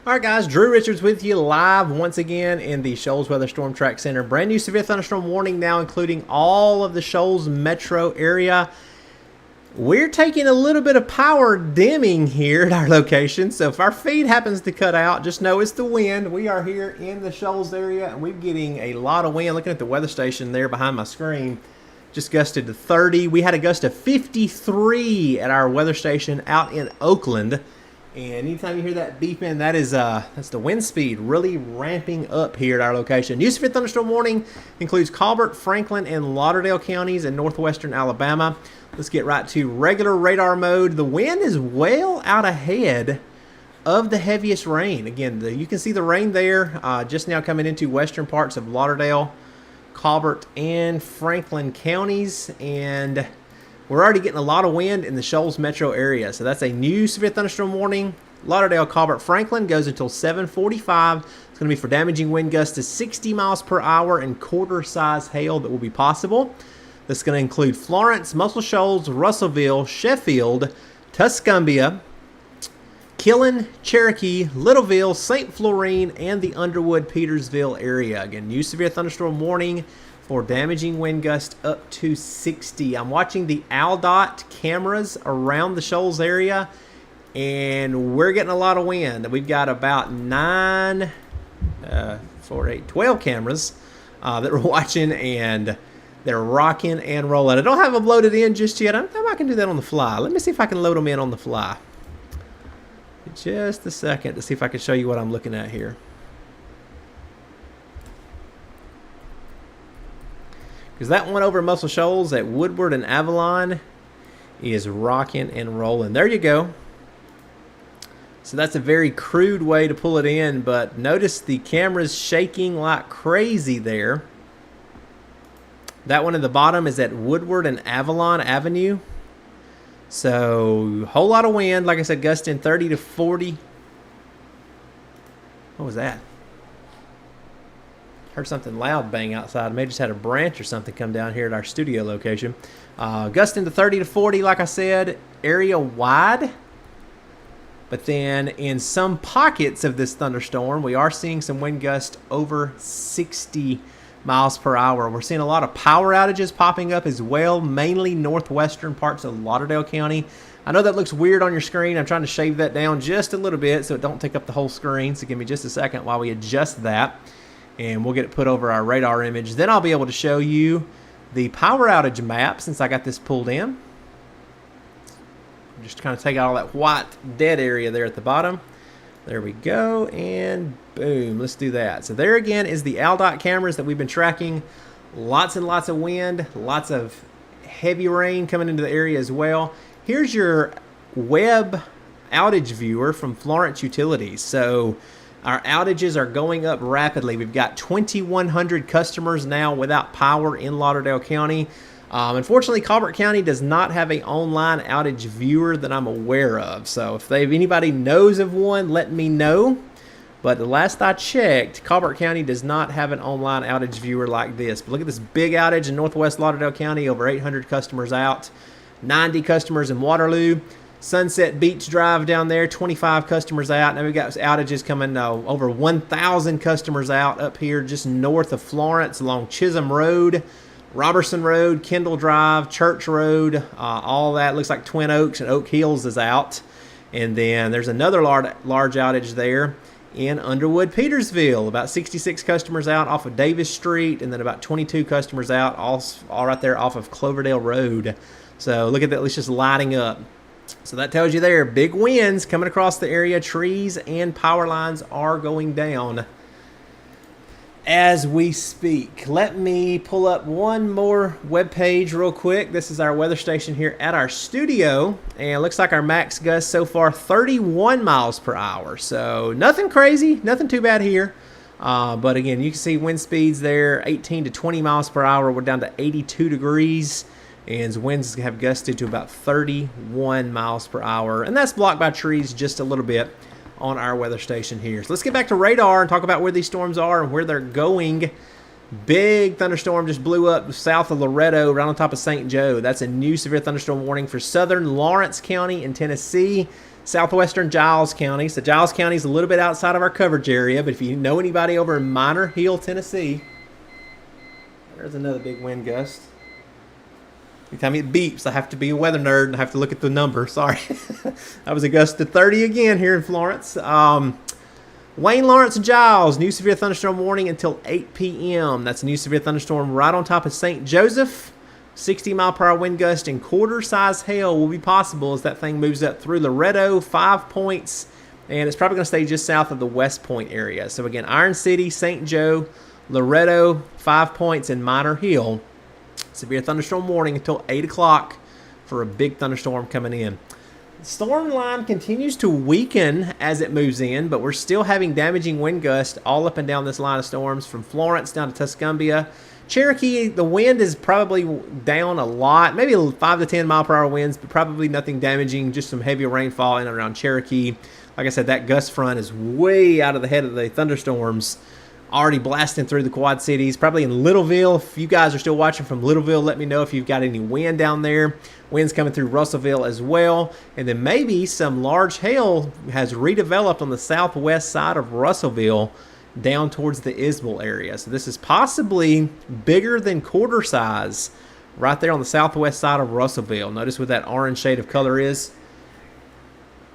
All right, guys, Drew Richards with you live once again in the Shoals Weather StormTrack Center. Brand new severe thunderstorm warning now, including all of the Shoals metro area. We're taking a little bit of power dimming here at our location, so if our feed happens to cut out, just know it's the wind. We are here in the Shoals area, and we're getting a lot of wind. Looking at the weather station there behind my screen, just gusted to 30. We had a gust of 53 at our weather station out in Oakland. And anytime you hear that beeping, that's the wind speed really ramping up here at our location. New severe thunderstorm warning includes Colbert, Franklin, and Lauderdale counties in northwestern Alabama. Let's get right to regular radar mode. The wind is well out ahead of the heaviest rain. Again, you can see the rain there just now coming into western parts of Lauderdale, Colbert, and Franklin counties. And we're already getting a lot of wind in the Shoals metro area. So that's a new severe thunderstorm warning. Lauderdale, Colbert, Franklin goes until 7:45. It's going to be for damaging wind gusts to 60 miles per hour and quarter-size hail that will be possible. This is going to include Florence, Muscle Shoals, Russellville, Sheffield, Tuscumbia, Killen, Cherokee, Littleville, St. Florine, and the Underwood-Petersville area. Again, new severe thunderstorm warning for damaging wind gust up to 60. I'm watching the ALDOT cameras around the Shoals area, and we're getting a lot of wind. We've got about 12 cameras that we're watching, and they're rocking and rolling. I don't have them loaded in just yet. I don't know if I can do that on the fly. Let me see if I can load them in on the fly. Just a second to see if I can show you what I'm looking at here. Because that one over Muscle Shoals at Woodward and Avalon is rocking and rolling. There you go. So that's a very crude way to pull it in, but notice the camera's shaking like crazy there. That one at the bottom is at Woodward and Avalon Avenue. So, whole lot of wind. Like I said, gusting 30 to 40. What was that? Heard something loud bang outside. Maybe just had a branch or something come down here at our studio location. Gusting to 30 to 40, like I said, area wide. But then in some pockets of this thunderstorm, we are seeing some wind gusts over 60 miles per hour. We're seeing a lot of power outages popping up as well, mainly northwestern parts of Lauderdale County. I know that looks weird on your screen. I'm trying to shave that down just a little bit so it don't take up the whole screen. So give me just a second while we adjust that, and we'll get it put over our radar image. Then I'll be able to show you the power outage map since I got this pulled in. Just kind of take out all that white dead area there at the bottom. There we go, and boom, let's do that. So there again is the ALDOT cameras that we've been tracking. Lots and lots of wind, lots of heavy rain coming into the area as well. Here's your web outage viewer from Florence Utilities. So our outages are going up rapidly. We've got 2,100 customers now without power in Lauderdale County. Unfortunately, Colbert County does not have an online outage viewer that I'm aware of. So if anybody knows of one, let me know. But the last I checked, Colbert County does not have an online outage viewer like this. But look at this big outage in northwest Lauderdale County, over 800 customers out, 90 customers in Waterloo. Sunset Beach Drive down there, 25 customers out. Now we've got outages coming, over 1,000 customers out up here just north of Florence along Chisholm Road, Robertson Road, Kendall Drive, Church Road, all that. Looks like Twin Oaks and Oak Hills is out. And then there's another large outage there in Underwood, Petersville. About 66 customers out off of Davis Street, and then about 22 customers out all right there off of Cloverdale Road. So look at that, it's just lighting up. So that tells you there, big winds coming across the area. Trees and power lines are going down as we speak. Let me pull up one more web page real quick. This is our weather station here at our studio, and it looks like our max gust so far 31 miles per hour. So nothing crazy, nothing too bad here. But again, you can see wind speeds there 18 to 20 miles per hour. We're down to 82 degrees, and winds have gusted to about 31 miles per hour, and that's blocked by trees just a little bit on our weather station here. So let's get back to radar and talk about where these storms are and where they're going Big thunderstorm just blew up south of Loretto, right on top of St. Joe. That's a new severe thunderstorm warning for southern Lawrence County in Tennessee, southwestern Giles County. So Giles County is a little bit outside of our coverage area, but if you know anybody over in Minor Hill, Tennessee, there's another big wind gust. Every time it beeps, I have to be a weather nerd and I have to look at the number. Sorry. That was a gust of 30 again here in Florence. Wayne, Lawrence, and Giles, new severe thunderstorm warning until 8 p.m. That's a new severe thunderstorm right on top of St. Joseph. 60-mile-per-hour wind gust and quarter-size hail will be possible as that thing moves up through Loretto, 5 points, and it's probably going to stay just south of the West Point area. So again, Iron City, St. Joe, Loretto, 5 points, and Minor Hill. Severe thunderstorm warning until 8 o'clock for a big thunderstorm coming in. The storm line continues to weaken as it moves in, but we're still having damaging wind gusts all up and down this line of storms from Florence down to Tuscumbia. Cherokee, the wind is probably down a lot, maybe 5 to 10 mile per hour winds, but probably nothing damaging, just some heavier rainfall in and around Cherokee. Like I said, that gust front is way out of the head of the thunderstorms, already blasting through the Quad Cities, probably in Littleville. If you guys are still watching from Littleville, let me know if you've got any wind down there. Wind's coming through Russellville as well. And then maybe some large hail has redeveloped on the southwest side of Russellville down towards the Isbell area. So this is possibly bigger than quarter size right there on the southwest side of Russellville. Notice what that orange shade of color is.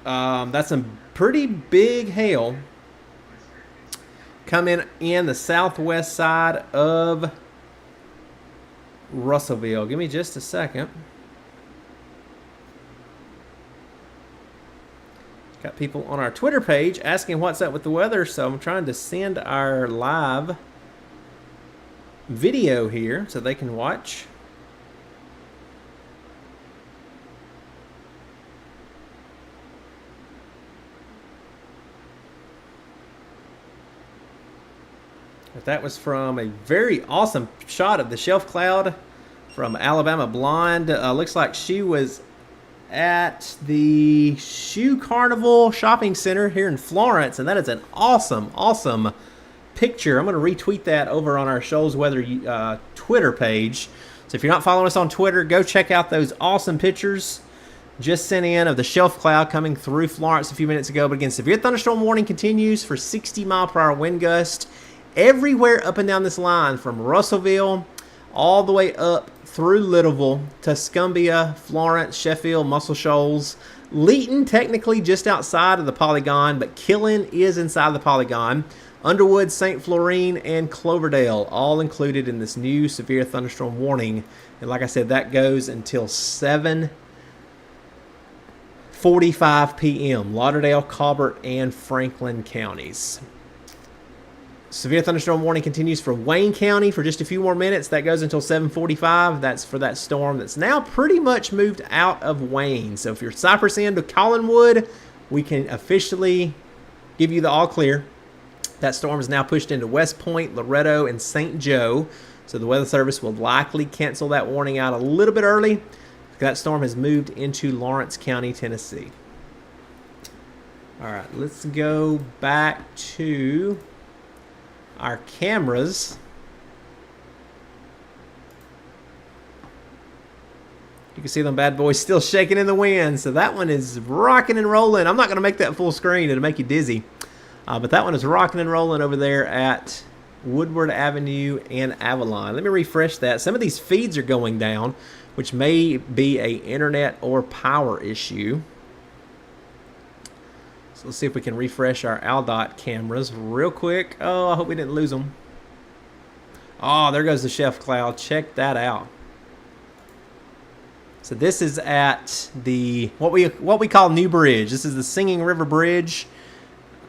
That's some pretty big hail coming in the southwest side of Russellville. Give me just a second. Got people on our Twitter page asking what's up with the weather, so I'm trying to send our live video here so they can watch. But that was from a very awesome shot of the shelf cloud from Alabama Blonde. Looks like she was at the Shoe Carnival Shopping Center here in Florence, and that is an awesome, awesome picture. I'm going to retweet that over on our Shoals Weather Twitter page. So if you're not following us on Twitter, go check out those awesome pictures just sent in of the shelf cloud coming through Florence a few minutes ago. But again, severe thunderstorm warning continues for 60-mile-per-hour wind gust everywhere up and down this line from Russellville all the way up through Littleville, Tuscumbia, Florence, Sheffield, Muscle Shoals, Leeton technically just outside of the polygon, but Killen is inside the polygon. Underwood, St. Florine, and Cloverdale all included in this new severe thunderstorm warning. And like I said, that goes until 7:45 p.m. Lauderdale, Colbert, and Franklin counties. Severe thunderstorm warning continues for Wayne County for just a few more minutes. That goes until 7:45. That's for that storm that's now pretty much moved out of Wayne. So if you're Cypress End to Collinwood, we can officially give you the all clear. That storm is now pushed into West Point, Loretto, and St. Joe. So the Weather Service will likely cancel that warning out a little bit early. That storm has moved into Lawrence County, Tennessee. All right, let's go back to our cameras. You can see them bad boys still shaking in the wind. So that one is rocking and rolling. I'm not going to make that full screen. It'll make you dizzy. But that one is rocking and rolling over there at Woodward Avenue and Avalon. Let me refresh that. Some of these feeds are going down, which may be a internet or power issue. So let's see if we can refresh our ALDOT cameras real quick. Oh, I hope we didn't lose them. Oh, there goes the shelf cloud. Check that out. So this is at the what we call New Bridge. This is the Singing River Bridge,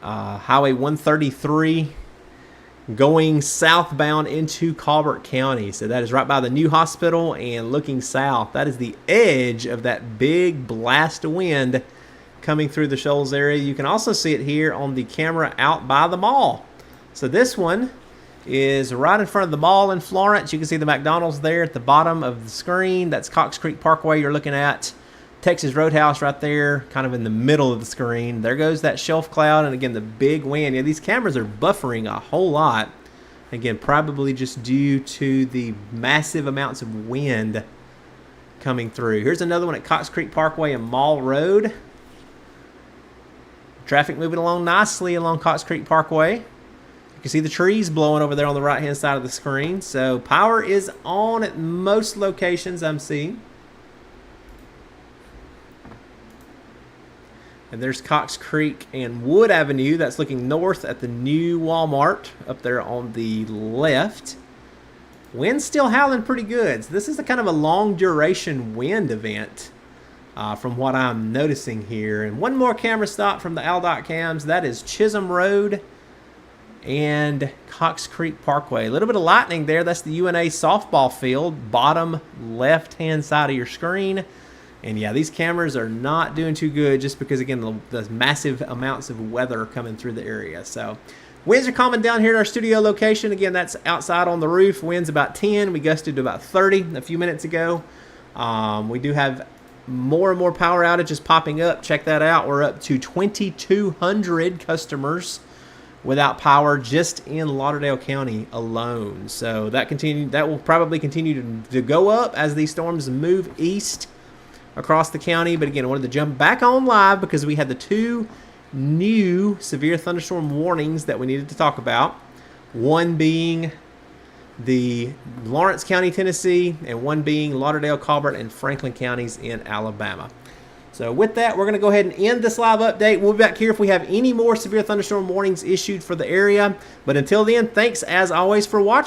Highway 133, going southbound into Colbert County. So that is right by the new hospital and looking south. That is the edge of that big blast of wind coming through the Shoals area. You can also see it here on the camera out by the mall. So this one is right in front of the mall in Florence. You can see the McDonald's there at the bottom of the screen. That's Cox Creek Parkway you're looking at. Texas Roadhouse right there, kind of in the middle of the screen. There goes that shelf cloud, and again, the big wind. Yeah, these cameras are buffering a whole lot Again, probably just due to the massive amounts of wind coming through. Here's another one at Cox Creek Parkway and Mall Road. Traffic moving along nicely along Cox Creek Parkway. You can see the trees blowing over there on the right-hand side of the screen. So power is on at most locations I'm seeing. And there's Cox Creek and Wood Avenue. That's looking north at the new Walmart up there on the left. Wind's still howling pretty good. So this is a kind of a long duration wind event from what I'm noticing here. And one more camera stop from the AlDOT cams. That is Chisholm Road and Cox Creek Parkway. A little bit of lightning there. That's the UNA softball field, bottom left-hand side of your screen. And yeah, these cameras are not doing too good just because, again, the massive amounts of weather coming through the area. So winds are calming down here at our studio location. Again, that's outside on the roof. Winds about 10. We gusted to about 30 a few minutes ago. We do have more and more power outages popping up. Check that out. We're up to 2,200 customers without power just in Lauderdale County alone. So that will probably continue to go up as these storms move east across the county. But again, I wanted to jump back on live because we had the 2 new severe thunderstorm warnings that we needed to talk about. One being the Lawrence County, Tennessee, and one being Lauderdale, Colbert, and Franklin counties in Alabama. So with that, we're going to go ahead and end this live update. We'll be back here if we have any more severe thunderstorm warnings issued for the area. But until then, thanks as always for watching.